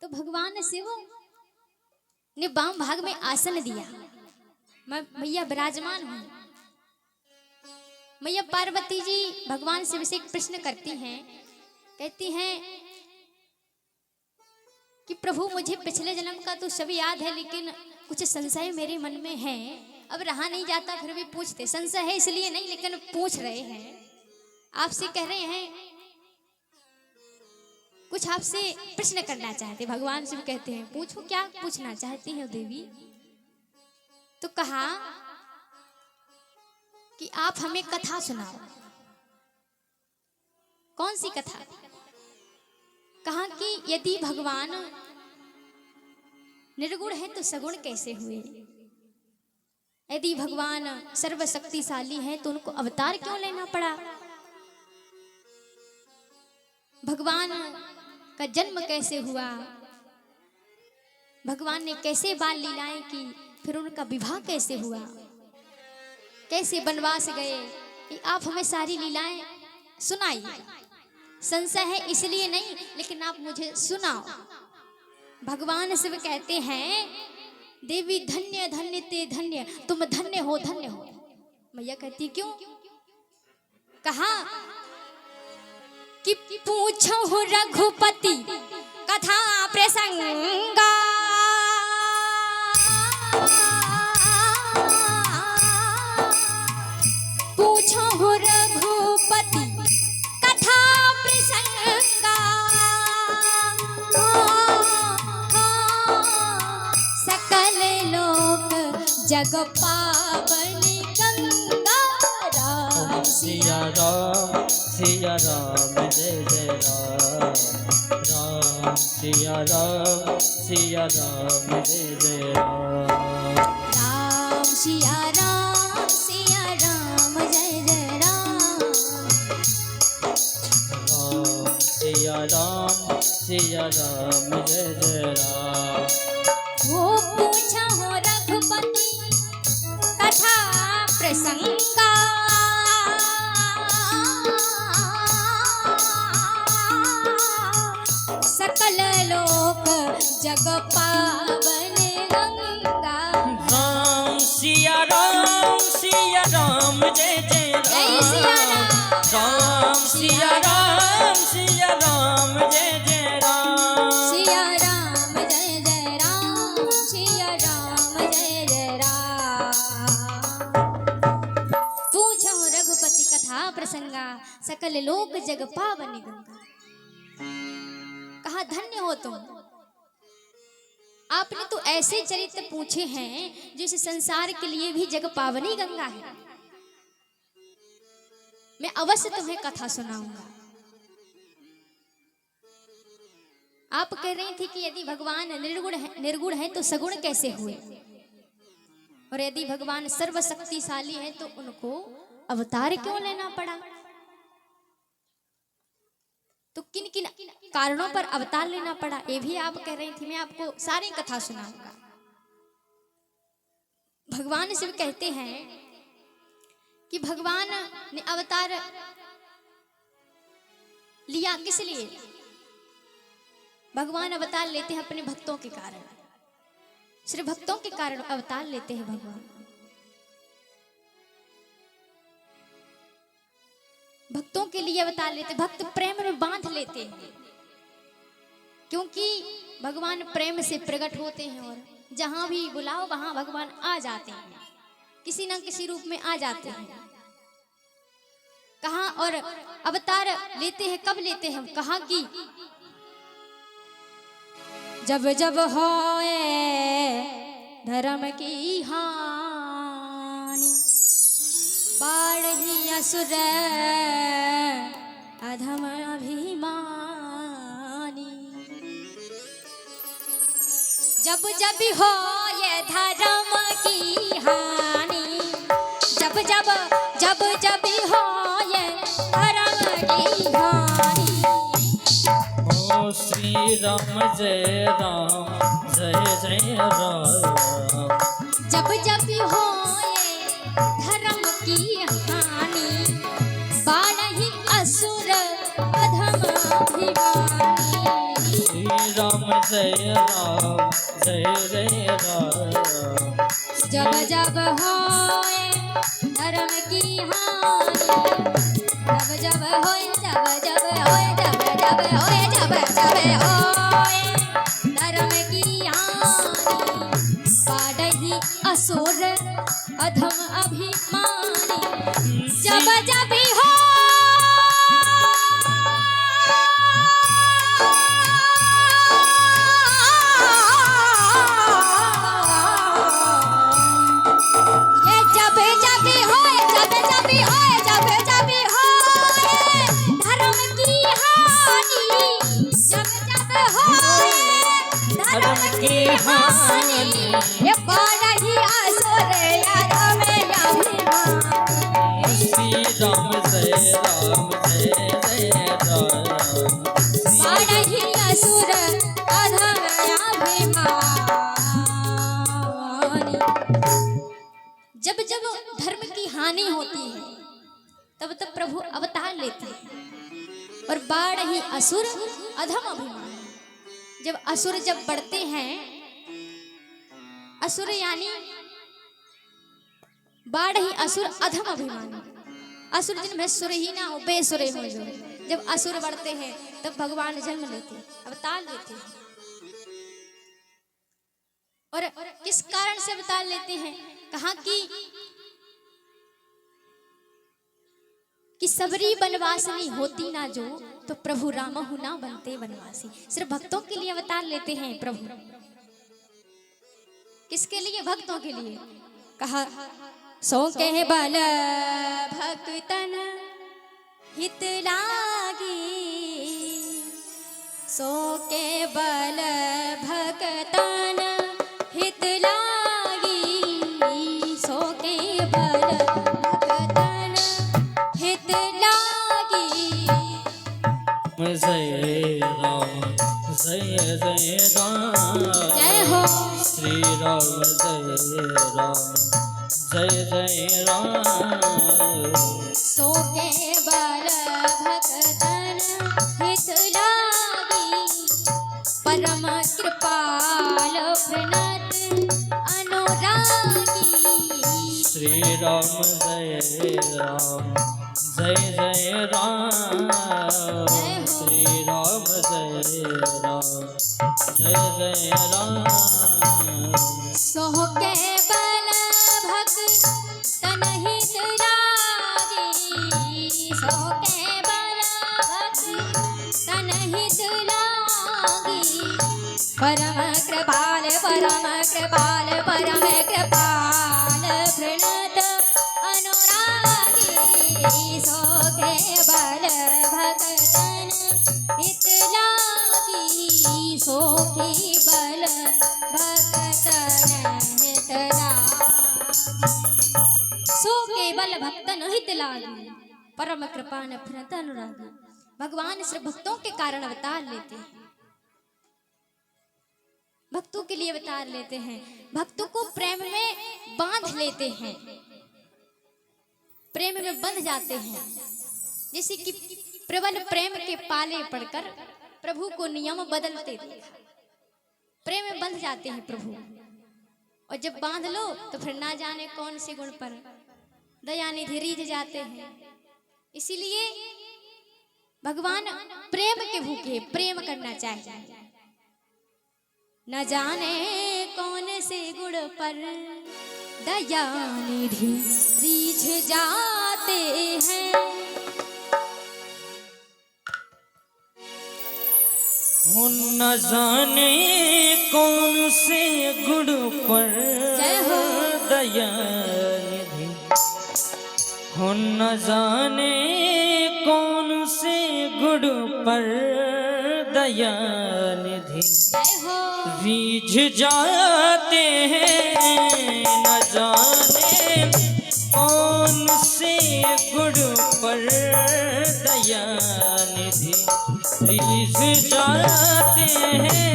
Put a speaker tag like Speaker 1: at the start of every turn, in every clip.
Speaker 1: तो भगवान शिव ने वाम भाग में आसन दिया। मैं मैया विराजमान हूँ। मैया पार्वती जी भगवान शिव से एक प्रश्न करती हैं, कहती हैं कि प्रभु मुझे पिछले जन्म का तो सब याद है, लेकिन कुछ संशय मेरे मन में है, अब रहा नहीं जाता, फिर भी पूछते। संशय है इसलिए नहीं, लेकिन पूछ रहे हैं, आपसे कह रहे हैं, कुछ आपसे प्रश्न करना चाहते। भगवान शिव कहते हैं पूछो, क्या पूछना चाहती हो देवी? तो कहा कि आप हमें कथा सुनाओ। कौन सी कथा? कहा कि यदि भगवान निर्गुण है तो सगुण कैसे हुए? यदि भगवान सर्वशक्तिशाली है तो उनको अवतार क्यों लेना पड़ा? भगवान का जन्म कैसे हुआ? भगवान ने कैसे बाल लीलाएं की? फिर उनका विवाह कैसे हुआ? कैसे वनवास गए? कि आप हमें सारी लीलाएं सुनाइए। संशय है इसलिए नहीं, लेकिन आप मुझे सुनाओ। भगवान शिव कहते हैं देवी धन्य धन्य ते धन्य, तुम धन्य हो धन्य हो। मैया कहती क्यों? कहा कि पूछो हो रघुपति कथा प्रसंगा, पूछो हो रघुपति कथा प्रसंगा, सकल लोक जग पावनी गंगा। राम
Speaker 2: सिया राम सिया राम जय जय राम, राम सिया राम जय जय राम,
Speaker 1: राम सिया राम जय जय राम,
Speaker 2: राम सिया राम जय जय राम।
Speaker 1: वो पूछा हो रघुपति कथा प्रसंगा, सकल लोक जग पावन गंगा।
Speaker 2: राम सिया राम जय जय
Speaker 1: जय सिया
Speaker 2: राम,
Speaker 1: राम,
Speaker 2: राम सिया राम जय जय राम,
Speaker 1: सिया राम जय जय राम, सिया राम जय जय राम। पूछो रघुपति कथा प्रसंगा, सकल लोक जग पावन गंगा। कहा धन्य हो तुम, आपने तो ऐसे चरित्र पूछे हैं जो इस संसार के लिए भी जग पावनी गंगा है। मैं अवश्य तुम्हें कथा सुनाऊंगा। आप कह रही थी कि यदि भगवान निर्गुण है तो सगुण कैसे हुए, और यदि भगवान सर्वशक्तिशाली है तो उनको अवतार क्यों लेना पड़ा? तो किन किन कारणों पर अवतार लेना पड़ा, ये भी आप कह रही थी। मैं आपको सारी कथा सुनाऊंगा। भगवान शिव कहते हैं कि भगवान ने अवतार लिया किस लिए? भगवान अवतार लेते हैं अपने भक्तों के कारण, सिर्फ भक्तों के कारण अवतार लेते हैं भगवान। भक्तों के लिए अवतार लेते, भक्त प्रेम में बांध लेते हैं, क्योंकि भगवान प्रेम से प्रकट होते हैं और जहां भी बुलाओ वहां भगवान आ जाते हैं, किसी न किसी रूप में आ जाते हैं। कहा और अवतार लेते हैं, कब लेते हैं? कहा कि जब जब होए धर्म की हानि, बाढ़ी असुर अधम अभिमानी, जब जब हो ये धर्म की हानि, जब जब हो ये धर्म की हानि।
Speaker 2: ओ श्री राम जय राम,
Speaker 1: जब जब हो ये धर्म की हानि, बाढ़ी असुर अधम अभिमानी।
Speaker 2: राम जय राम जय जय राम।
Speaker 1: जब जब होए धर्म की हानि, जब जब होए जब जब होए जब जब होए जब जब होए धर्म की हानि, बाढ़ही असुर अधम अभिमानी। जब जब हो
Speaker 2: हानि
Speaker 1: ये बाढ़ही असुर अधम अभिमानी।
Speaker 2: श्री राम जय राम जय जय राम।
Speaker 1: बाढ़ही असुर अधम अभिमानी। जब जब धर्म की हानि होती है तब तब प्रभु अवतार लेते हैं। और बाढ़ही असुर अधम अभिमानी, जब असुर जब बढ़ते हैं, असुर यानी बाढ़ही असुर अधम अभिमानी। असुर जिनमें सुर ही ना हो, बेसुरे हो जो, जब असुर बढ़ते हैं तब भगवान जन्म लेते हैं, अवतार लेते हैं। और किस कारण से अवतार लेते हैं? कहा कि सबरी बनवासनी होती ना जो, तो प्रभु राम ना बनते बनवासी। सिर्फ भक्तों के लिए अवतार लेते हैं प्रभु। किसके लिए? भक्तों के लिए। कहा सो के बल भक्तन हित लागी, सो के बल भक्तन हित लागी, सो के बल भक्तन हित लागी।
Speaker 2: जय राम जय जय राम।
Speaker 1: जय हो
Speaker 2: श्री राम जय राम जय जय राम।
Speaker 1: सो के बल भक्तन हित लागी, परम कृपाल प्रणत अनुरागी।
Speaker 2: श्री राम जय राम जय जय राम। श्री राम जय राम जय जय राम।
Speaker 1: सो के बल भक्तन हित लागी, सो के बल भक्तन हित लागी। परम कृपाल परम कृपाल परम कृपाल प्रणत अनुरागी। सो के बल भक्तन हित लागी, सो के बल भक्तन हित लागी। सो केवल भक्तन हित लागी, परम कृपान प्रणत अनुरागी। भगवान सिर्फ भक्तों के कारण अवतार लेते हैं, भक्तों के लिए अवतार लेते हैं, भक्तों को प्रेम में बांध लेते हैं, प्रेम में बंध जाते हैं। जैसे कि प्रबल प्रेम के पाले पड़कर प्रभु को नियम बदलते थे, प्रेम में बंध जाते हैं प्रभु। और जब बांध लो तो फिर ना जाने कौन से गुण पर दयानिधि रीझ जाते हैं। इसीलिए भगवान प्रेम के भूखे, प्रेम करना चाहिए। न जाने कौन से गुण पर दयानिधि रीझ जाते हैं।
Speaker 2: न जाने कौन से गुण पर
Speaker 1: जय हो
Speaker 2: दयानिधि, न जाने कौन से गुण पर दयानिधि
Speaker 1: जय हो
Speaker 2: रीझ जाते हैं। न जाने कौन से गुण पर दयानिधि रीझ जाते हैं।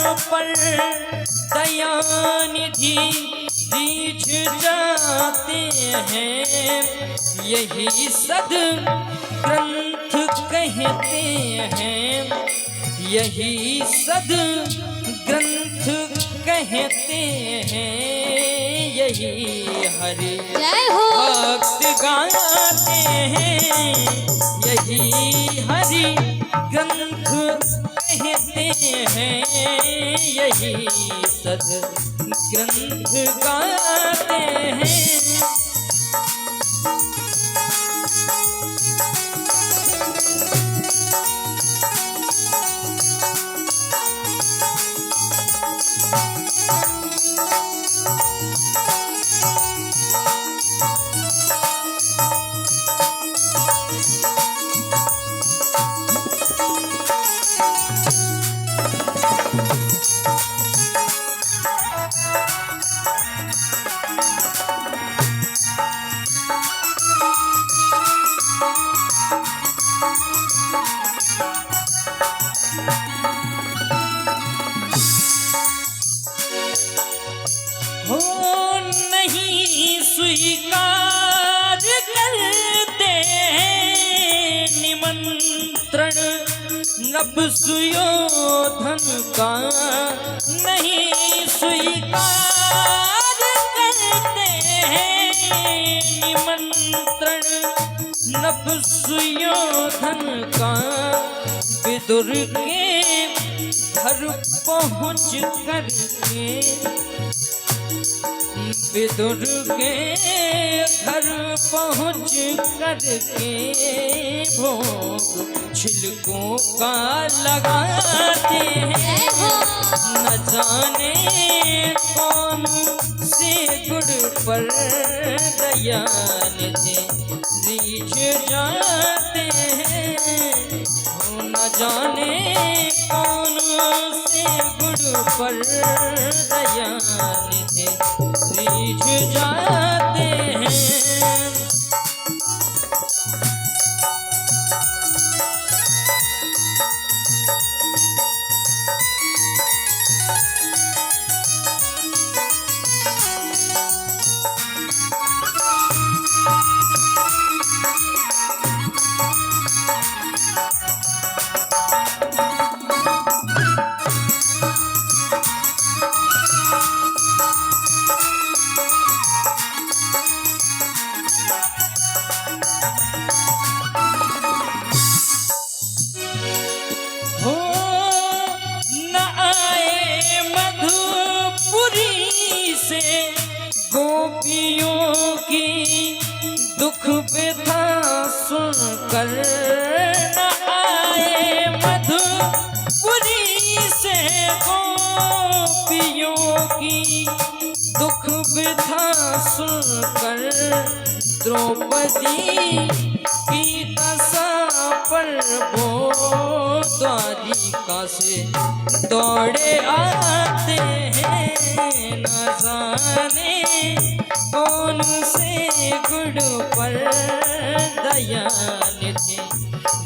Speaker 2: पर दयानिधि रीझ जाते हैं, यही सद ग्रंथ कहते हैं, यही सद ग्रंथ कहते हैं, यही हरि
Speaker 1: जय हो।
Speaker 2: भक्त गाते हैं, यही हरि ग्रंथ कहते हैं, यही सद ग्रंथ गाते हैं। हो नहीं स्वीकार करते निमंत्रण नभ सुयोधन का, नहीं स्वीकार करते निमंत्रण नभ सुयोधन का, विदुर के घर पहुँच करके, विदुर के घर पहुँच करके, भोग छिलकों का लगाते हैं, न जाने कौन से गुड़ पर दयानिधि रीझ जाते हैं, न जाने कौन से गुड़ पर दयानिधि रीझ जाते हैं। गोपियों की दुख व्यथा सुनकर, न आए मधुपुरी से गोपियों की दुख व्यथा सुनकर, द्रौपदी की दशा पर वो द्वारिका से दौड़े आते हैं, न जाने कौन से गुड़ पर दयानिधि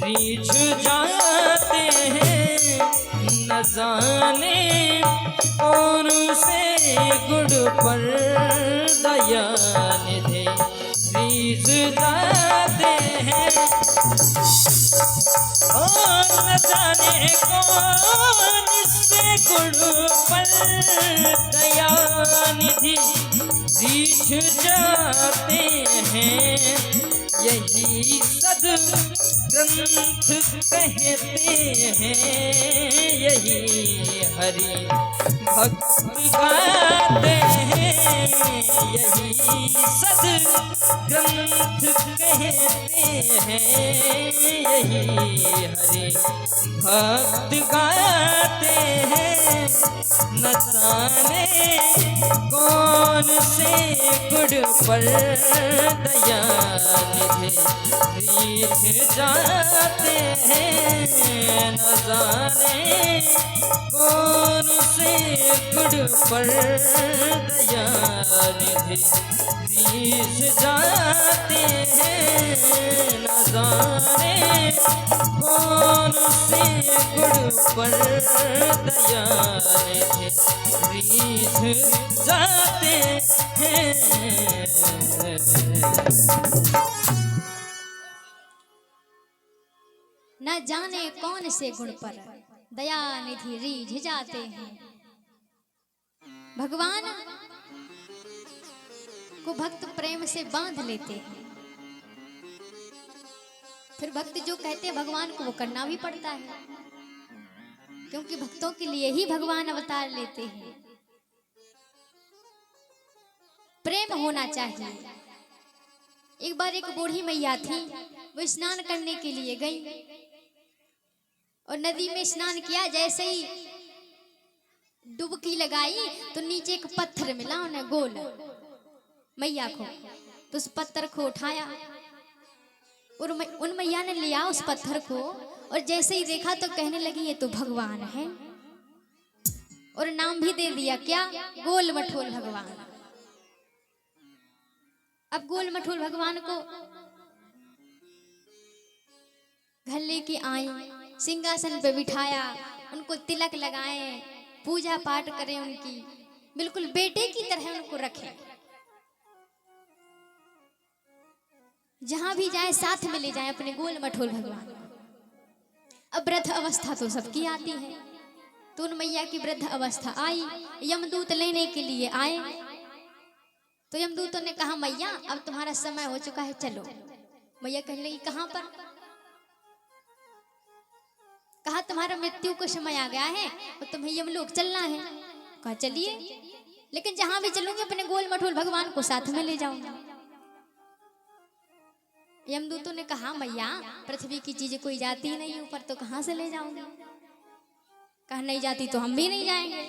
Speaker 2: रीझ जाते हैं, न जाने कौन से गुड़ पर दयानिधि रीझ जाते हैं। न जाने कौन से गुड़ पर दयानिधि रीझ जाते हैं, यही सद ग्रंथ कहते हैं, यही हरि भक्त गाते हैं, यही सद ग्रंथ कहते हैं, यही हरि भक्त गाते हैं, न जाने कौन से गुड़ पर दयानिधि रीझ जाते हैं, न जाने कौन से गुड़ पर दयानिधि थे शीश जाते हैं नजारे कौन से गुड़ पर तैयार थे शीश जाते हैं।
Speaker 1: न जाने कौन से गुण पर दया निधि रीझ जाते हैं। भगवान को भक्त प्रेम से बांध लेते हैं, फिर भक्त जो कहते हैं भगवान को वो करना भी पड़ता है, क्योंकि भक्तों के लिए ही भगवान अवतार लेते हैं। प्रेम होना चाहिए। एक बार एक बूढ़ी मैया थी, वो स्नान करने के लिए गई और नदी में स्नान किया। जैसे ही डुबकी लगाई तो नीचे एक पत्थर मिला उन्हें गोल मैया को, तो उस पत्थर को उठाया और उन मैया ने लिया उस पत्थर को और जैसे ही देखा तो कहने लगी ये तो भगवान है, और नाम भी दे दिया, क्या? गोल मठोल भगवान। अब गोल मठोल भगवान को घर लेके आई, सिंहासन पे बिठाया, उनको तिलक लगाए, पूजा पाठ करें, उनकी बिल्कुल बेटे की तरह उनको रखें। जहां भी जाए साथ में ले जाए अपने गोल मठोल भगवान। अब वृद्ध अवस्था तो सबकी आती है, तो उन मैया की वृद्ध अवस्था आई, यमदूत लेने के लिए आए। तो यमदूतों ने कहा मैया अब तुम्हारा समय हो चुका है, चलो। मैया कहने लगी कहां पर? कहा तुम्हारा मृत्यु को समय आ गया है और तुम्हें यमलोक चलना है। कहा चलिए, लेकिन जहां भी चलूंगी अपने गोल मठोल भगवान को साथ में ले जाऊंगा। यमदूतों ने कहा मैया पृथ्वी की चीजें कोई जाती नहीं ऊपर, तो कहां से ले जाऊंगी? कहा नहीं जाती तो हम भी नहीं जाएंगे।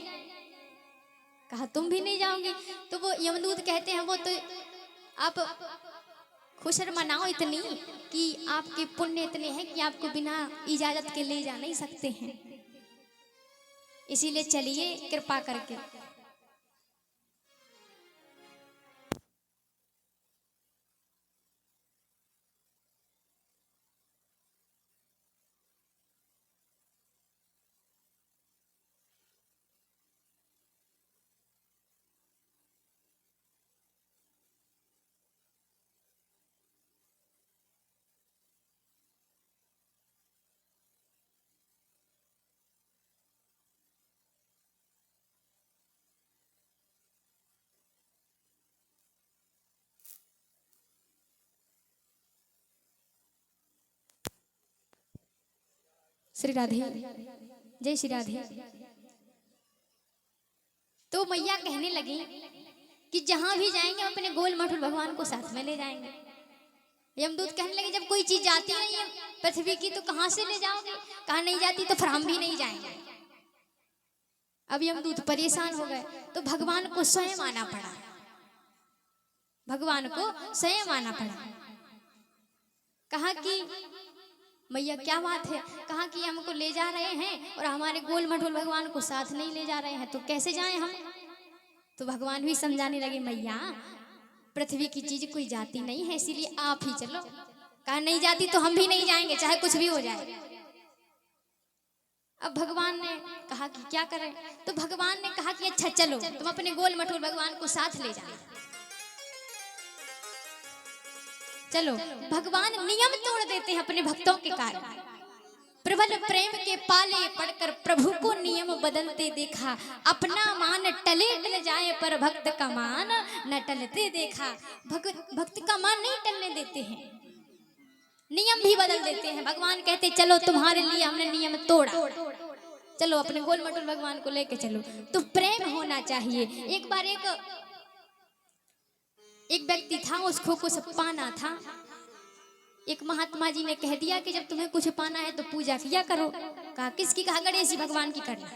Speaker 1: कहा तुम भी नहीं जाओगे? तो वो यमदूत कहते हैं वो तो आप खुशर मनाओ इतनी कि आपके पुण्य इतने हैं कि आपको बिना इजाजत के ले जा नहीं सकते हैं, इसीलिए चलिए कृपा करके। श्री राधे, जय श्री राधे। तो मैया कहने लगी कि जहां भी जाएंगे हम अपने गोल मठोल भगवान को साथ में ले जाएंगे। यमदूत कहने लगे जब कोई चीज जाती नहीं है पृथ्वी की तो कहां से ले जाओगे? कहा नहीं जाती तो फिर हम भी नहीं जाएंगे। अब यमदूत परेशान हो गए, तो भगवान को स्वयं आना पड़ा, भगवान को स्वयं आना पड़ा। कहा कि मैया क्या बात है? कहा कि हमको ले जा रहे हैं और हमारे गोल मठोल भगवान को साथ नहीं ले जा रहे हैं, तो कैसे जाएं हम? तो भगवान भी समझाने लगे मैया पृथ्वी की चीज कोई जाती नहीं है, इसीलिए आप ही चलो। कहा नहीं जाती तो हम भी नहीं जाएंगे, चाहे कुछ भी हो जाए। अब भगवान ने कहा कि क्या करें? तो भगवान ने कहा कि अच्छा चलो तुम अपने गोल मठोल भगवान को साथ ले जाओ। चलो, भगवान नियम तोड़ देते हैं अपने भक्तों के कारण। प्रबल प्रेम के पाले पड़कर प्रभु को नियम बदलते देखा, अपना मान टले टल जाए पर भक्त का मान न टलते देखा। भक्त का मान नहीं टलने देते हैं, नियम भी बदल देते हैं। भगवान कहते चलो तुम्हारे लिए हमने नियम तोड़ा, चलो अपने गोल मटोल भगवान को लेके चलो। तो प्रेम होना चाहिए। एक बार एक व्यक्ति था, उसको कुछ पाना था। एक महात्मा जी ने कह दिया कि जब तुम्हें कुछ पाना है तो पूजा किया करो। कहा किसकी? कहा गणेश जी भगवान की करना।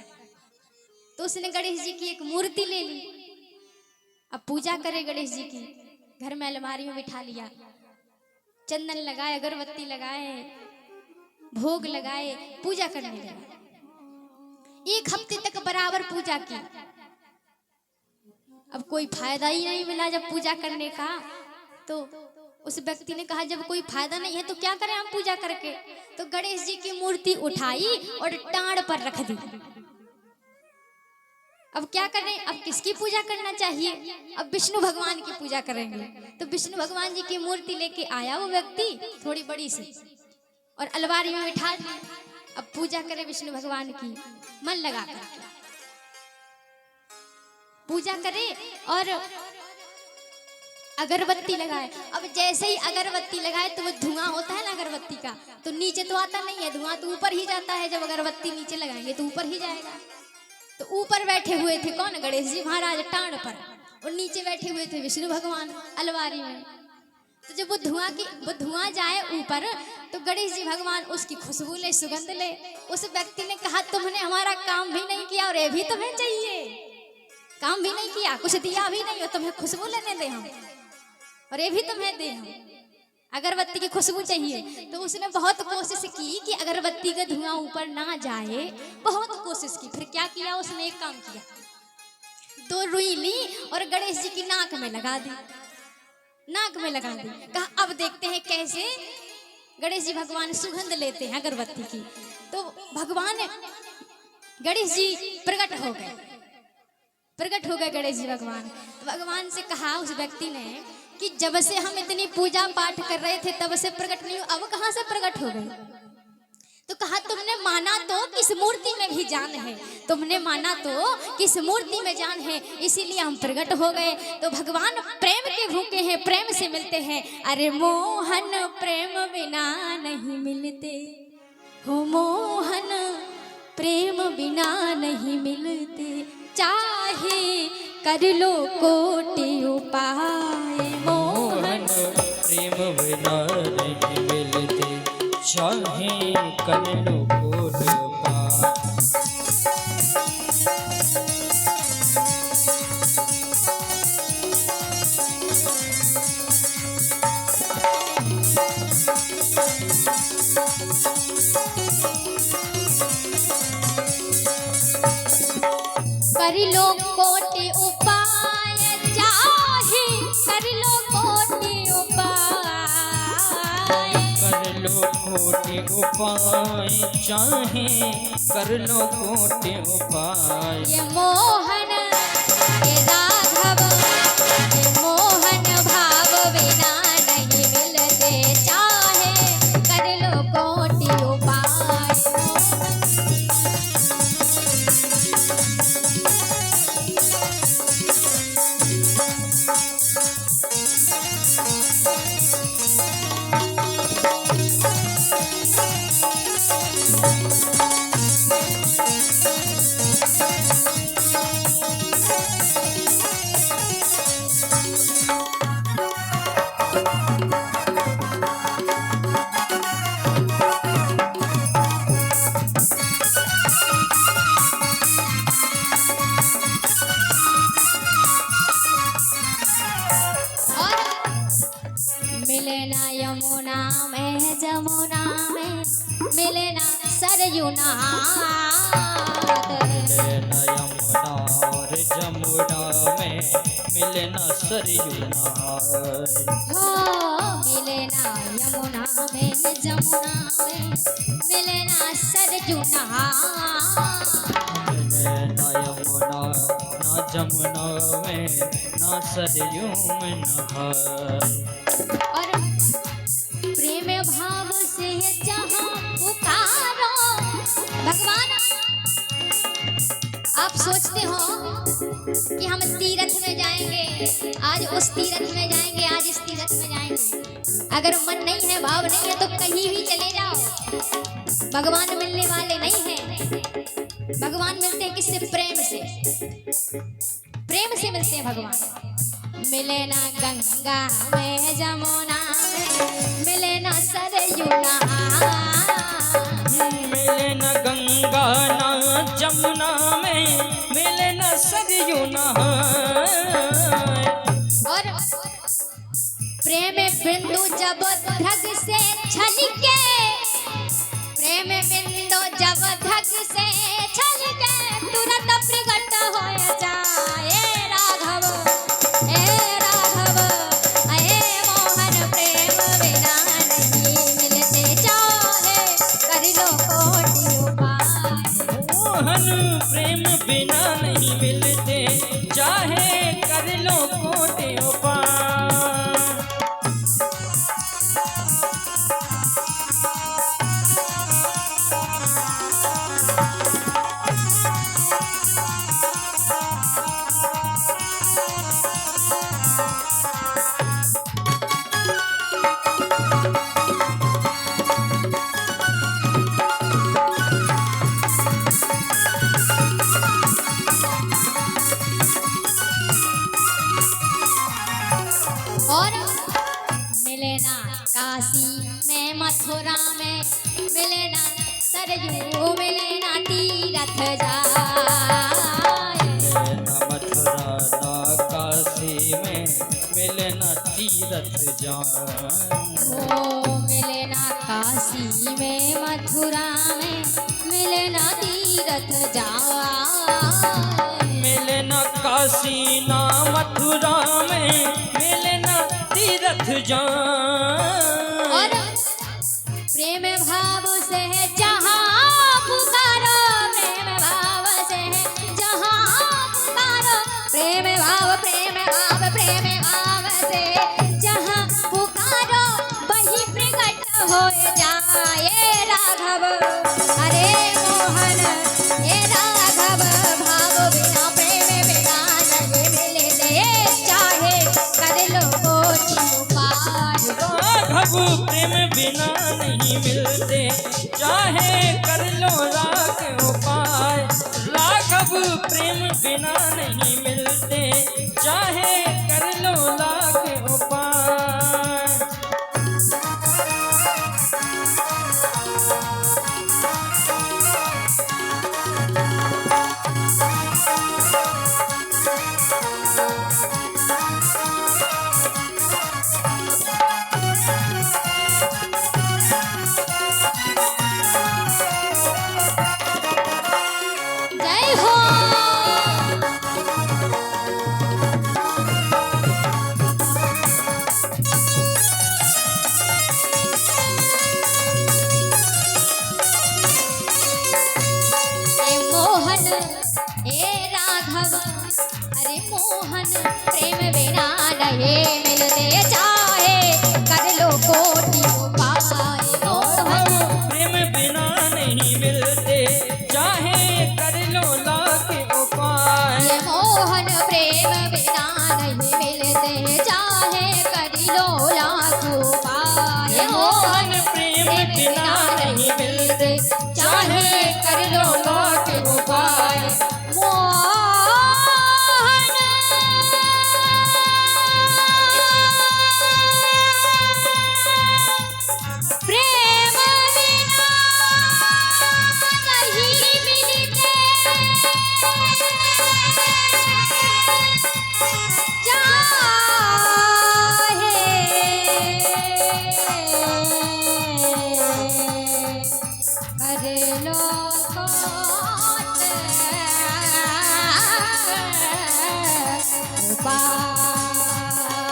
Speaker 1: तो उसने गणेश जी की एक मूर्ति ले ली। अब पूजा करे गणेश जी की, घर में अलमारी में बिठा लिया, चंदन लगाए, अगरबत्ती लगाए, भोग लगाए, पूजा करने लगा। 1 हफ्ते तक बराबर पूजा की। अब कोई फायदा ही नहीं मिला जब पूजा करने का। तो उस व्यक्ति ने कहा जब कोई फायदा नहीं है तो क्या करें हम पूजा करके। तो गणेश जी की मूर्ति उठाई और टाड़ पर रख दी। अब क्या करें, अब किसकी पूजा करना चाहिए? अब विष्णु भगवान की पूजा करेंगे। तो विष्णु भगवान जी की मूर्ति लेके आया वो व्यक्ति थोड़ी बड़ी सी और अलमारी में बिठा दी। अब पूजा करे विष्णु भगवान की मन लगा कर पूजा करे और अगरबत्ती लगाए। अब जैसे ही अगरबत्ती लगाए तो वो धुआं होता है ना अगरबत्ती का, तो नीचे तो आता नहीं है, धुआं तो ऊपर ही जाता है। जब अगरबत्ती नीचे लगाएंगे तो ऊपर ही जाएगा। तो ऊपर बैठे हुए थे कौन? गणेश जी महाराज टाण पर, और नीचे बैठे हुए थे विष्णु भगवान अलमारी में। तो जब वो धुआं जाए ऊपर तो गणेश जी भगवान उसकी खुशबू ले, सुगंध ले। उस व्यक्ति ने कहा तुमने हमारा काम भी नहीं किया और ये भी तुम्हें चाहिए? काम भी नहीं किया, कुछ दिया भी नहीं, और तुम्हें खुशबू लेने दे हम, और ये भी तुम्हें दे हम, अगरबत्ती की खुशबू चाहिए। तो उसने बहुत कोशिश की कि अगरबत्ती का धुआं ऊपर ना जाए, बहुत कोशिश की। फिर क्या किया उसने? एक काम किया, 2 रुई ली और गणेश जी की नाक में लगा दी, नाक में लगा दी। कहा अब देखते हैं कैसे गणेश जी भगवान सुगंध लेते हैं अगरबत्ती की। तो भगवान गणेश जी प्रकट हो गए, प्रकट हो गए गणेश जी भगवान। तो भगवान से कहा उस व्यक्ति ने कि जब से हम इतनी पूजा पाठ कर रहे थे तब से प्रकट नहीं हो, अब कहां से प्रकट हो गए? तो कहा तुमने माना तो कि इस मूर्ति में भी जान है, तुमने माना तो कि इस मूर्ति में जान है, इसीलिए हम प्रकट हो गए। तो भगवान प्रेम के भूखे हैं, प्रेम से मिलते हैं। अरे मोहन प्रेम बिना नहीं मिलते हो, मोहन प्रेम बिना नहीं मिलते, चाहे कर लो कोटि उपाय, मोहन
Speaker 2: प्रेम बिना नहीं मिलते, चाहे कर लो कोटि उपाय।
Speaker 1: कर लो कोटि उपाय, चाहे कर लो कोटि उपाय,
Speaker 2: कर लो कोटि उपाय, चाहे कर लो कोटि उपाय।
Speaker 1: ये मोहन ये राघव, ये मोहन भाव बिना नहीं मिलते, चाहे कर लो कोटि उपाय। मिले ना यमुना में, जमुना में मिले ना सरयू नाथ,
Speaker 2: मिले न यमुना और जमुना में मिले न सरयू नाथ।
Speaker 1: हो मिले ना यमुना में, जमुना में मिले ना सरयू नाथ,
Speaker 2: मिले न यमुना न जमुना में न सरयू में नहाय।
Speaker 1: और प्रेम भाव से जहाँ पुकारो भगवान। आप सोचते हो कि हम तीर्थ में जाएंगे, आज उस तीर्थ में जाएंगे, आज इस तीर्थ में जाएंगे। अगर मन नहीं है, भाव नहीं है तो कहीं भी चले जाओ, भगवान मिलने वाले नहीं हैं। भगवान मिलते हैं किससे? प्रेम से, प्रेम से मिलते हैं भगवान। मिले ना गंगा में, जमुना में मिले ना सरयू नाथ,
Speaker 2: मिले न गंगा न जमुना में मिले न सरयू नहाय।
Speaker 1: और प्रेम बिंदु जब धग से छलके, प्रेम बिंदु जब धग से छलके, तुरंत प्रकट हो जाए राघव।
Speaker 2: कोटि उपाय।
Speaker 1: और मिले ना काशी में मथुरा में, मिले ना सरयू, मिले ना तीरथ जाए।
Speaker 2: मिले न मथुरा न काशी में, मिले न तीरथ जाए।
Speaker 1: ओ मिले ना काशी में मथुरा में, मिले ना तीरथ जाए।
Speaker 2: मिले न काशी न मथुरा में, मिले न तीरथ जाए।
Speaker 1: और प्रेम भाव से जहाँ पुकारो, प्रेम भाव से जहाँ पुकारो, प्रेम भाव प्रेम भाव प्रेम भाव से जहाँ पुकारो, वही प्रकट हो जाए राघव। अरे मोहन ये राघव, भाव बिना प्रेम बिना नहीं मिलते, चाहे कर लो कोटि उपाय।
Speaker 2: राघव प्रेम बिना नहीं मिलते, चाहे कर लो लाख उपाय। राघव प्रेम बिना नहीं मिलते, चाहे कर लो लाख उपाय।
Speaker 1: जय हो। ए मोहन ए राघव, अरे मोहन प्रेम बिना नहीं मिलते, चाहे कर लो कोटि उपाय। मोहन
Speaker 2: प्रेम बिना नहीं मिलते, चाहे कर लो लाख उपाय।
Speaker 1: ये मोहन प्रेम बिना नहीं मिलते, चाहे कर लो लाख उपाय। ये
Speaker 2: मोहन प्रेम बिना नहीं मिलते, चाहे कर लो लाख उपाय।
Speaker 1: मोहन प्रेम बिना नहीं मिलते, चाहे कर लो कोटि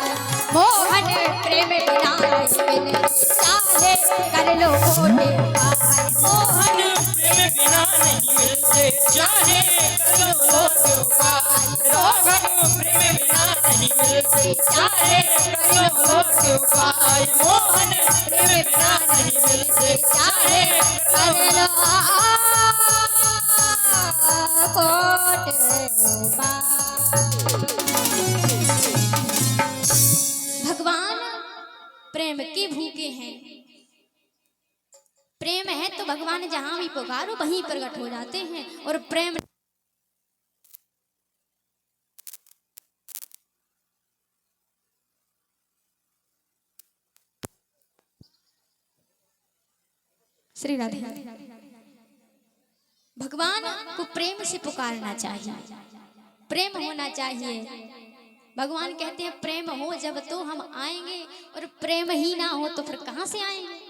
Speaker 1: उपाय। मोहन प्रेम बिना नहीं मिलते, चाहे कर लो कोटि उपाय। मोहन
Speaker 2: प्रेम बिना नहीं मिलते, चाहे कर लो लाख उपाय। राघव प्रेम बिना नहीं मिलते, चाहे कर लो लाख उपाय। मोहन प्रेम बिना नहीं मिलते, चाहे कर
Speaker 1: कर
Speaker 2: लो
Speaker 1: लो कोटि उपाय। भगवान प्रेम के भूखे हैं। प्रेम है तो भगवान जहां भी पुकारो वहीं प्रकट हो जाते हैं। और प्रेम श्री राधे। भगवान को प्रेम से पुकारना चाहिए, प्रेम होना चाहिए। भगवान कहते हैं प्रेम हो जब तो हम आएंगे, और प्रेम ही ना हो तो फिर कहां से आएंगे।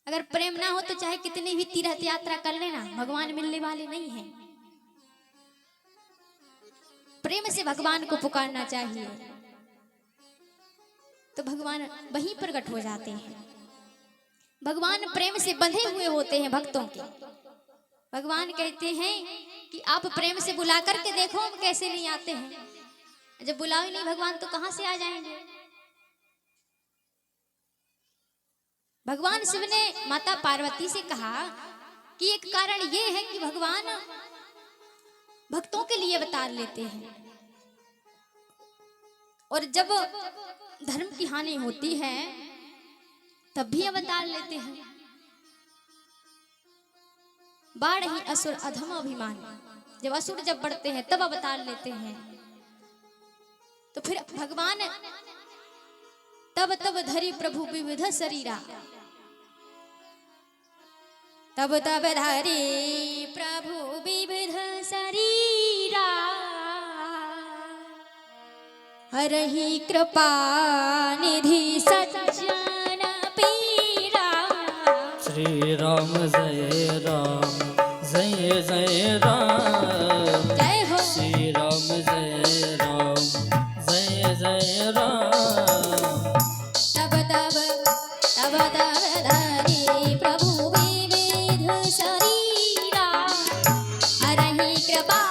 Speaker 1: अगर प्रेम ना हो तो चाहे कितनी भी तीर्थ यात्रा कर लेना, भगवान मिलने वाले नहीं हैं। प्रेम से भगवान को पुकारना चाहिए तो भगवान वहीं प्रकट हो जाते हैं। भगवान प्रेम से बंधे हुए होते हैं भक्तों के। भगवान कहते हैं कि आप प्रेम से बुला करके देखो हम कैसे नहीं आते हैं। जब बुलाओ ही नहीं भगवान तो कहां से आ जाएंगे। भगवान शिव ने माता पार्वती से कहा कि एक कारण ये है कि भगवान भक्तों के लिए अवतार लेते हैं, और जब धर्म की हानि होती है तब भी अवतार लेते हैं। बाढ़ ही असुर अधम अभिमान, जब असुर जब बढ़ते हैं तब अवतार लेते हैं। तो फिर भगवान तब तब धरी प्रभु विविध शरीरा, तब तब धरी प्रभु विविध शरीरा, हरहि कृपा निधि सज्जन पीरा।
Speaker 2: श्री राम जय राम जय जय राम,
Speaker 1: जय हो
Speaker 2: श्री राम जय राम जय जय राम।
Speaker 1: तब तब धरी प्रभु विविध शरीरा, हरहि कृपा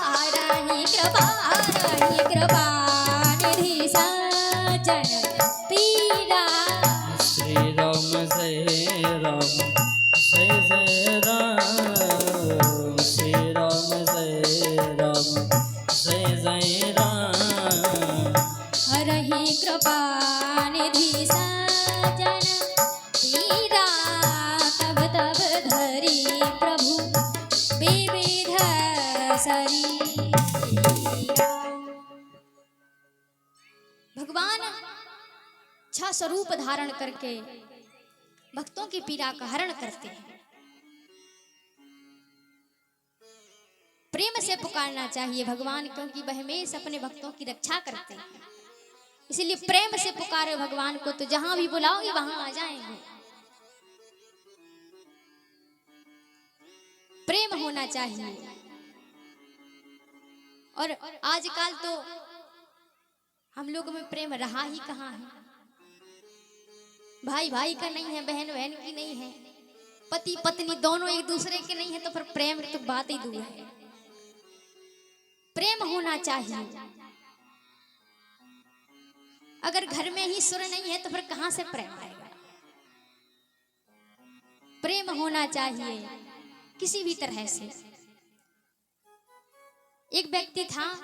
Speaker 1: निधि सज्जन पीरा।
Speaker 2: श्री राम जय राम जय जय राम, श्री राम जय राम जय जय राम।
Speaker 1: हरहि कृपा निधि सज्जन पीरा, तब तब धरी प्रभु विविध शरीरा। भगवान छह स्वरूप धारण करके भक्तों की पीड़ा का हरण करते हैं। प्रेम से पुकारना चाहिए भगवान, क्योंकि वह हमेशा अपने भक्तों की रक्षा करते हैं। इसलिए प्रेम से पुकारो भगवान को, तो जहां भी बुलाओगे वहां आ जाएंगे। प्रेम होना चाहिए। और आजकल तो हम लोगों में प्रेम रहा ही कहाँ है। भाई भाई का नहीं है, बहन बहन की नहीं है, पति पत्नी दोनों एक दूसरे के नहीं है, तो फिर प्रेम की तो बात ही दूर है। प्रेम होना चाहिए। अगर घर में ही सुर नहीं है तो फिर कहां से प्रेम आएगा। प्रेम होना चाहिए किसी भी तरह से। एक व्यक्ति था,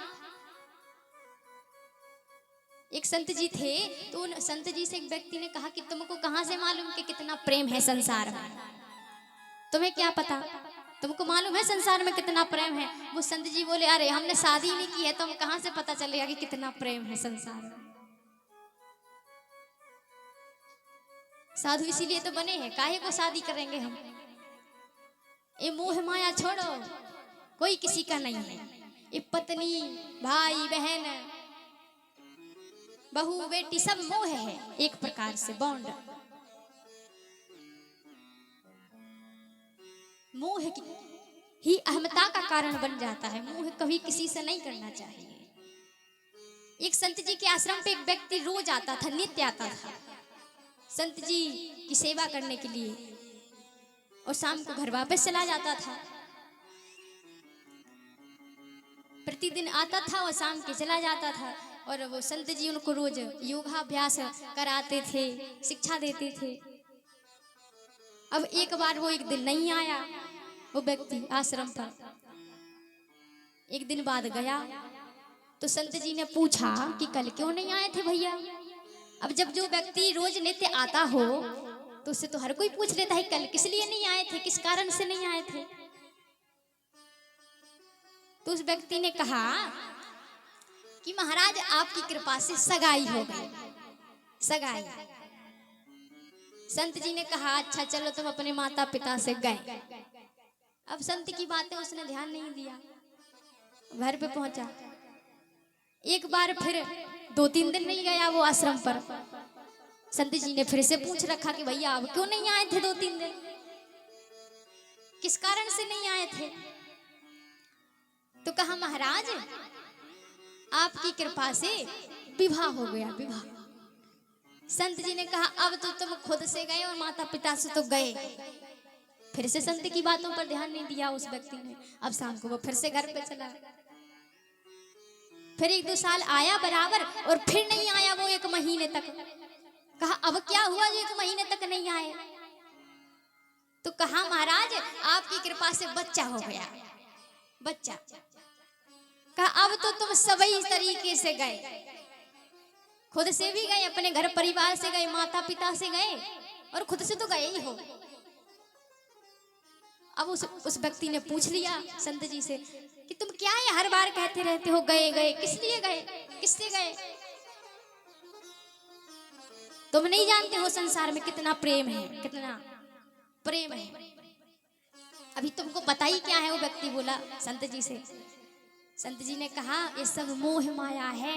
Speaker 1: एक संत जी थे, तो उन संत जी से एक व्यक्ति ने कहा कि तुमको कहां से मालूम कि कितना प्रेम है संसार में, तुम्हें क्या पता, तुमको मालूम है संसार में कितना प्रेम है। वो संत जी बोले, अरे हमने शादी नहीं की है तो हम कहां से पता चलेगा कि कितना प्रेम है संसार में। साधु इसीलिए तो बने हैं, काहे को शादी करेंगे हम। ये मोह माया छोड़ो, कोई किसी का नहीं है। ये पत्नी भाई बहन बहू बेटी सब मोह है, एक प्रकार से बॉन्ड। मोह की ही अहमता का कारण बन जाता है। मोह कभी किसी से नहीं करना चाहिए। एक संत जी के आश्रम पे एक व्यक्ति रोज आता था, नित्य आता था संत जी की सेवा करने के लिए, और शाम को घर वापस चला जाता था। प्रतिदिन आता था और शाम के चला जाता था, और वो संत जी उनको रोज योगाभ्यास कराते थे, शिक्षा देते थे। अब एक बार वो एक दिन नहीं आया, वो व्यक्ति आश्रम पर एक दिन बाद गया, तो संत जी ने पूछा कि कल क्यों नहीं आए थे भैया। अब जब जो व्यक्ति रोज नित्य आता हो तो उससे तो हर कोई पूछ लेता है कल किस लिए नहीं आए थे, किस कारण से नहीं आए थे। तो उस व्यक्ति ने कहा कि महाराज आपकी कृपा से सगाई हो गई। सगाई। संत जी ने कहा अच्छा चलो तुम अपने माता पिता से गए। अब संत की बातें उसने ध्यान नहीं दिया, घर पे पहुंचा। एक बार फिर 2-3 दिन नहीं गया वो आश्रम पर। संत जी ने फिर से पूछ रखा कि भैया आप क्यों नहीं आए थे 2-3 दिन, किस कारण से नहीं आए थे। तो कहा महाराज आपकी कृपा से विवाह हो गया, विवाह। संत जी ने कहा अब तो तुम खुद से गए और माता पिता से तो गए। फिर से संत की बातों पर ध्यान नहीं दिया उस व्यक्ति ने। अब शाम को वो फिर से घर पे चला। फिर 1-2 साल आया बराबर और फिर नहीं आया वो 1 महीने तक। कहा अब क्या हुआ जो 1 महीने तक नहीं आए? तो कहा महाराज आपकी कृपा से बच्चा हो गया, बच्चा। कहा अब तो तुम सभी तरीके से गए, खुद से भी गए, अपने घर परिवार से गए, माता पिता से गए और खुद से तो गए ही हो। अब उस व्यक्ति ने पूछ लिया संत जी से कि तुम क्या है हर बार कहते रहते हो गए गए, किस लिए गए, किससे गए? तुम नहीं जानते हो संसार में कितना प्रेम है, कितना प्रेम है। अभी तुमको पता ही क्या है? वो व्यक्ति बोला संत जी से। संत जी ने कहा ये सब मोह माया है,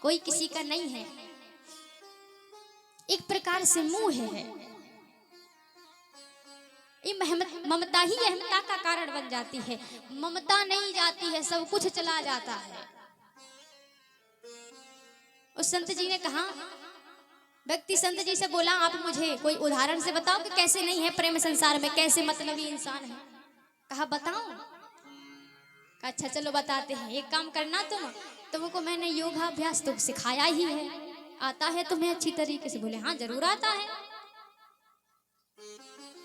Speaker 1: कोई किसी का नहीं है, एक प्रकार से मोह है। ये ममता ही अहमता का कारण बन जाती है। ममता नहीं जाती है, सब कुछ चला जाता है। उस संत जी ने कहा, व्यक्ति संत जी से बोला आप मुझे कोई उदाहरण से बताओ कि कैसे नहीं है प्रेम संसार में, कैसे मतलबी इंसान है। कहा बताओ। अच्छा चलो बताते हैं। एक काम करना, तुमको मैंने योगाभ्यास तो सिखाया ही है, आता है तुम्हें अच्छी तरीके से? बोले हाँ जरूर आता है।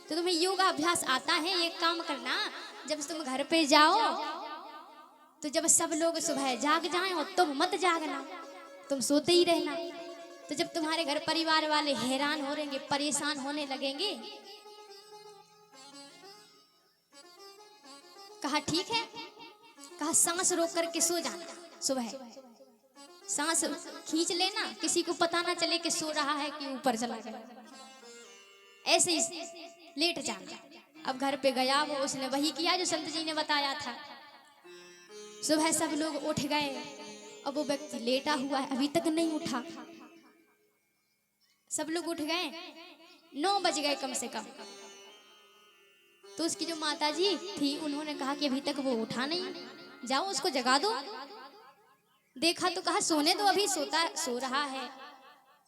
Speaker 1: तो तुम्हें योगाभ्यास आता है, एक काम करना, जब तुम घर पे जाओ तो जब सब लोग सुबह जाग जाएं और तुम मत जागना, तुम सोते ही रहना। तो जब तुम्हारे घर परिवार वाले हैरान हो रहेंगे, परेशान होने लगेंगे। कहा ठीक है। कहा सांस रोक करके सो जाना, सुबह सांस खींच लेना, किसी को पता ना चले कि सो रहा है कि ऊपर चला गया, ऐसे ही लेट जाना। अब घर पे गया वो, उसने वही किया जो संत जी ने बताया था। सुबह सब लोग उठ गए, अब वो व्यक्ति लेटा हुआ है, अभी तक नहीं उठा। सब लोग उठ गए, 9 बज गए कम से कम। तो उसकी जो माता जी थी उन्होंने कहा कि अभी तक वो उठा नहीं, जाओ उसको जगा दो। देखा तो कहा सोने दो, अभी सो रहा है।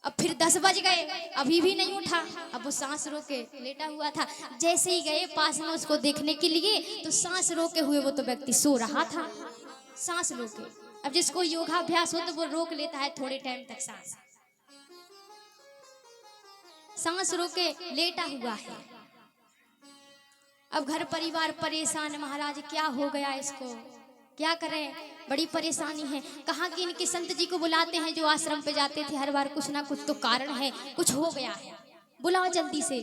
Speaker 1: अब फिर 10 बज गए, अभी भी नहीं उठा। अब वो सांस रोके लेटा हुआ था। जैसे ही गए पास में उसको देखने के लिए, तो सांस रोके हुए वो तो व्यक्ति सो रहा था, सांस रोके। अब जिसको योगाभ्यास हो तो वो रोक लेता है थोड़े टाइम तक सांस रोके लेटा हुआ है। अब घर परिवार परेशान, महाराज क्या हो गया इसको, क्या करें, बड़ी परेशानी है। कहा कि इनके संत जी को बुलाते हैं जो आश्रम पे जाते थे हर बार, कुछ ना कुछ तो कारण है, कुछ हो गया है, बुलाओ जल्दी से।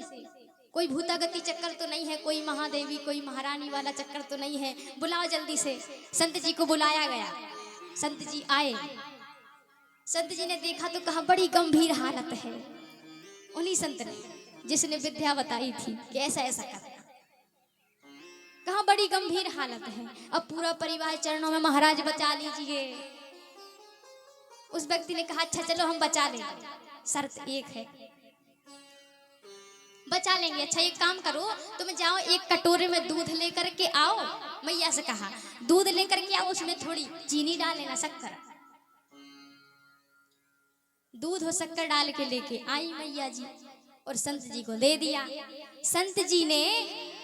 Speaker 1: कोई भूतागति चक्कर तो नहीं है, कोई महादेवी कोई महारानी वाला चक्कर तो नहीं है, बुलाओ जल्दी से। संत जी को बुलाया गया, संत जी आए। संत जी ने देखा तो कहा बड़ी गंभीर हालत है। उन्हीं संत ने जिसने विद्या बताई थी कि ऐसा ऐसा करना, कहा बड़ी गंभीर हालत है। अब पूरा परिवार चरणों में, महाराज बचा लीजिए। उस व्यक्ति ने कहा अच्छा चलो हम बचा लेंगे, शर्त एक है, बचा लेंगे। अच्छा एक काम करो, तुम जाओ एक कटोरे में दूध लेकर के आओ। मैया से कहा दूध लेकर के आओ, उसमें थोड़ी चीनी डाल लेना, शक्कर, दूध और शक्कर डाल के लेके आई मैया जी और संत जी को दे दिया। संत जी ने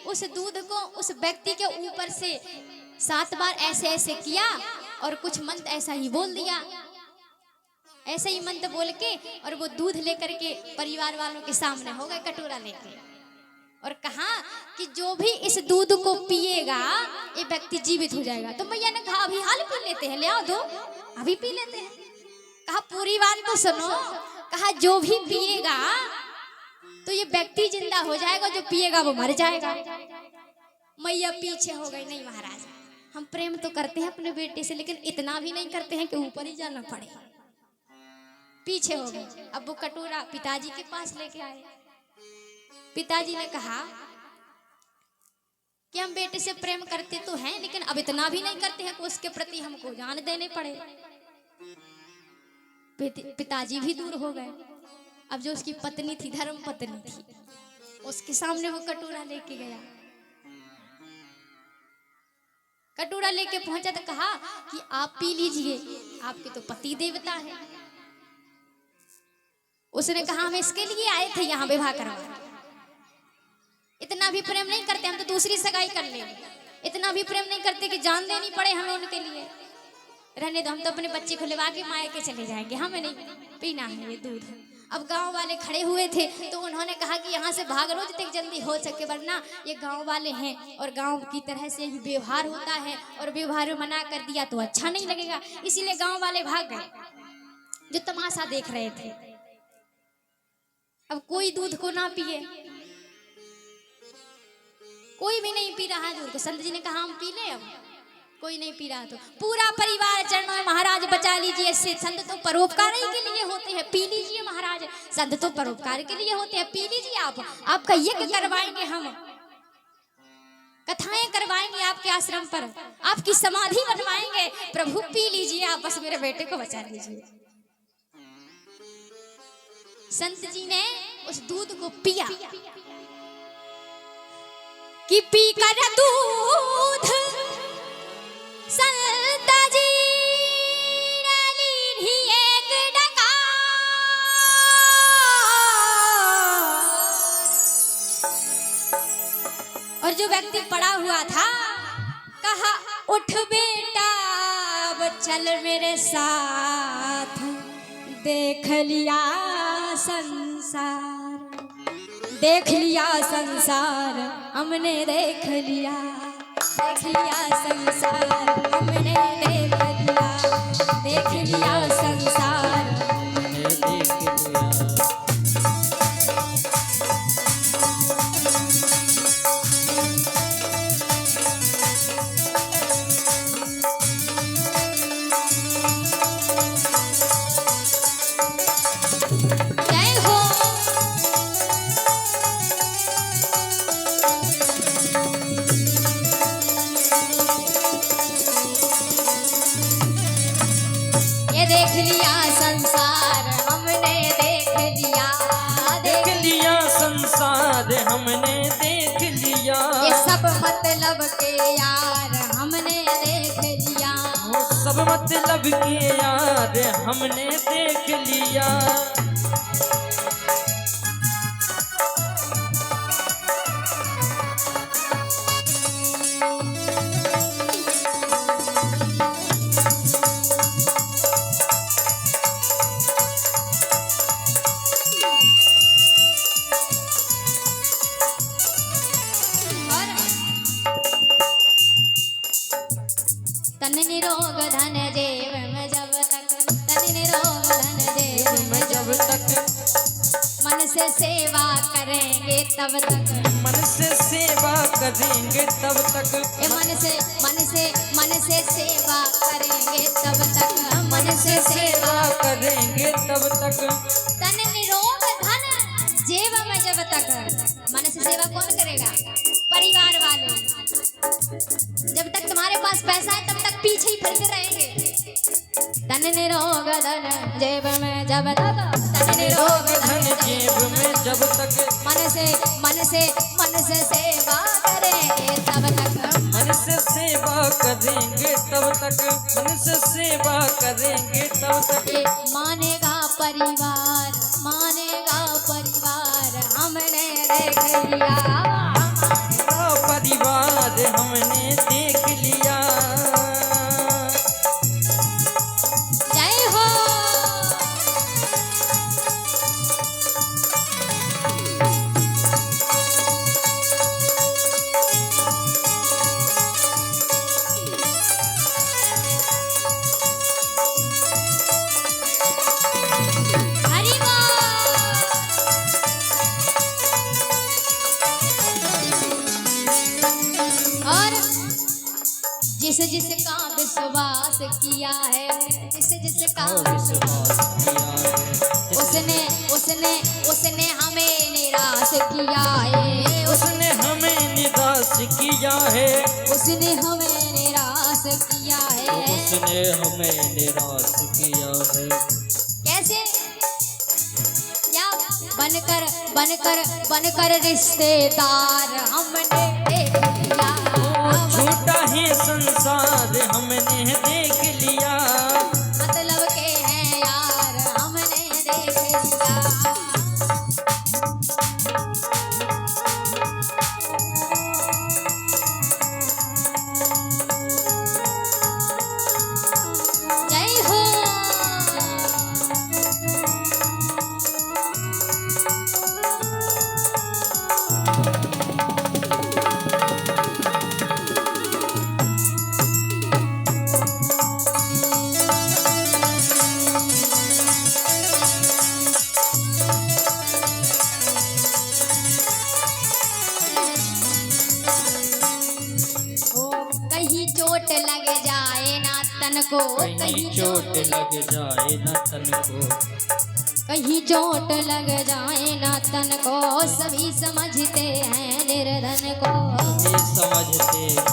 Speaker 1: उस दूध को उस व्यक्ति के ऊपर से 7 बार ऐसे ऐसे किया और कुछ मंत्र ऐसा ही बोल दिया, ऐसे ही मंत्र बोल के, और वो दूध लेकर के परिवार वालों के सामने हो गए कटोरा लेके, और कहा कि जो भी इस दूध को पिएगा ये व्यक्ति जीवित हो जाएगा। तो मैया ने कहा अभी हाल पी लेते हैं, ले आओ दो, अभी पी लेते हैं। कहा पूरी बात तो सुनो। कहा जो भी पिएगा तो ये व्यक्ति जिंदा हो जाएगा, जो पिएगा वो मर जाएगा। मैया पीछे हो गई, नहीं महाराज हम प्रेम तो करते हैं अपने बेटे से, लेकिन इतना भी नहीं करते हैं कि ऊपर ही जाना पड़े। पीछे हो गई। अब वो कटोरा पिताजी के पास लेके आए। पिताजी ने कहा कि हम बेटे से प्रेम करते तो हैं, लेकिन अब इतना भी नहीं करते हैं कि उसके प्रति हमको जान देने पड़े। पिताजी भी दूर हो गए। अब जो उसकी पत्नी थी, धर्म पत्नी थी, उसके सामने वो कटोरा लेके गया। कटोरा लेके पहुंचा तो कहा कि आप पी लीजिए, आपके तो पति देवता है। उसने कहा हम इसके लिए आए थे यहाँ विवाह करवा, इतना भी प्रेम नहीं करते, हम तो दूसरी सगाई कर लेंगे। इतना भी प्रेम नहीं करते कि जान देनी पड़े हमें उनके लिए। रहने दो, हम तो अपने बच्चे को लेवा के मायके के चले जाएंगे, हमें नहीं पीना है ये दूध। अब गांव वाले खड़े हुए थे तो उन्होंने कहा कि यहाँ से भाग लो जितनी जल्दी हो सके, वरना ये गांव वाले हैं और गांव की तरह से ही व्यवहार होता है और व्यवहार मना कर दिया तो अच्छा नहीं लगेगा। इसीलिए गांव वाले भाग गए जो तमाशा देख रहे थे। अब कोई दूध को ना पिए, कोई भी नहीं पी रहा है दूध को। संत जी ने कहा हम पी ले, अब कोई नहीं पी रहा तो पूरा परिवार चरणों में, महाराज बचा लीजिए, संत तो परोपकार ही के लिए होते हैं, पी लीजिए महाराज, संत तो परोपकार के लिए होते हैं, पी लीजिए आप, आपका यज्ञ करवाएंगे, हम कथाएं करवाएंगे आपके आश्रम पर, आपकी समाधि बनवाएंगे, प्रभु पी लीजिए आप, बस मेरे बेटे को बचा लीजिए। संत जी ने उस दूध को पिया कि पी कर दूध संत जी ली एक डकार, और जो व्यक्ति पड़ा हुआ था कहा उठ बेटा अब चल मेरे साथ, देख लिया संसार, देख लिया संसार हमने, देख लिया संसार हमने, देख लिया संसार हमने, देख लिया। देख लिया संसार हमने, देख लिया
Speaker 2: संसार हमने, देख लिया।
Speaker 1: ये सब मतलब के यार हमने देख लिया,
Speaker 2: सब मतलब के यार हमने देख लिया।
Speaker 1: तन निरोग धन जेब में जब तक, तन निरोग धन जेब में जब तक, मन से सेवा करेंगे तब तक,
Speaker 2: मन से सेवा करेंगे तब तक,
Speaker 1: मन से सेवा करेंगे तब तक, मन से सेवा
Speaker 2: करेंगे तब तक।
Speaker 1: तन निरोग धन जेब में जब तक, मन से सेवा कौन करेगा? परिवार वाले। जब तक तुम्हारे पास पैसा है तब तक पीछे ही फिरते रहेंगे। तन निरोग धन जेब में जब तक, तन निरोग धन
Speaker 2: जेब में जब तक,
Speaker 1: मन से सेवा करेंगे तब तक,
Speaker 2: मन से सेवा करेंगे तब तक, मन से सेवा करेंगे तब तक।
Speaker 1: मानेगा परिवार, मानेगा परिवार हमने देख लिया,
Speaker 2: परिवार हमने देख लिया।
Speaker 1: जय हो। हरि और जिस जिसका विश्वास किया है, जिस जिसका
Speaker 2: विश्वास किया है,
Speaker 1: उसने हमें निराश किया है,
Speaker 2: उसने हमें निराश किया है,
Speaker 1: उसने हमें निराश किया है,
Speaker 2: उसने हमें निराश किया है।
Speaker 1: कैसे? क्या? बनकर रिश्तेदार हमने देख लिया,
Speaker 2: झूठा ही संसार हमने देख लिया,
Speaker 1: मतलब के हैं यार हमने देख लिया। मन को,
Speaker 2: कहीं चोट लग जाए न तन को,
Speaker 1: कहीं चोट लग जाए ना तन को, सभी समझते हैं निर्धन को।
Speaker 2: ये समझते